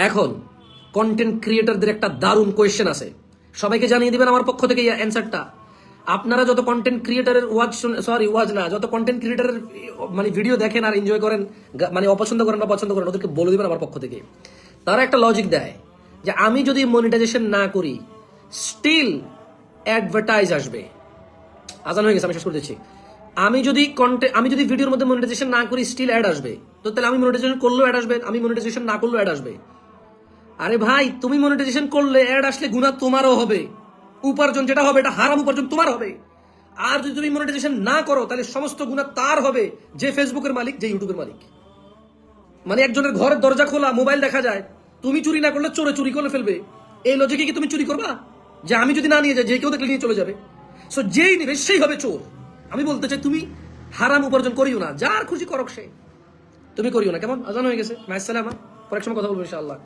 এখন কন্টেন্ট ক্রিয়েটরদের একটা দারুণ কোয়েশ্চেন আছে, সবাইকে জানিয়ে দিবেন আমার পক্ষ থেকে অ্যান্সারটা। আপনারা যত কন্টেন্ট ক্রিয়েটরের যত কন্টেন্ট ক্রিয়েটরের মানে ভিডিও দেখেন আর এনজয় করেন, মানে অপছন্দ করেন বা পছন্দ করেন, ওদেরকে বলে দিবেন আমার পক্ষ থেকে। তারা একটা লজিক দেয় যে আমি যদি মনিটাইজেশন না করি স্টিল অ্যাডভার্টাইজ আসবে। আজান হয়ে গেছে, আমি শেষ করে দিচ্ছি। আমি যদি ভিডিওর মধ্যে মনিটাইজেশন না করি স্টিল অ্যাড আসবে, তো তাহলে আমি মনিটাইজেশন করলেও অ্যাড আসবে, আমি মনিটাইজেশন না করলেও অ্যাড আসবে। আরে ভাই, তুমি মনিটাইজেশন করলে অ্যাড আসলে গুনাহ তোমারও হবে, উপার্জন যেটা হবে এটা হারাম উপার্জন তোমার হবে। আর যদি তুমি মনিটাইজেশন না করো তাহলে সমস্ত গুনাহ তার হবে, যে ফেসবুকের মালিক, যে ইউটিউবের মালিক। মানে একজনের ঘরের দরজা খোলা, মোবাইল দেখা যায়, তুমি চুরি না করলে চোরে চুরি করে ফেলবে। এই লজিকে কি তুমি চুরি করবা? যে আমি যদি না নিয়ে যাই যে কেউ দেখলে নিয়ে চলে যাবে, সো যেই নেবে সেই হবে চোর। আমি বলতে চাই তুমি হারাম উপার্জন করিও না, যার খুশি করক সে, তুমি করিও না। কেমন? আজান হয়ে গেছে, মাইসালামা, পরের সময় কথা বলবো ইনশাআল্লাহ।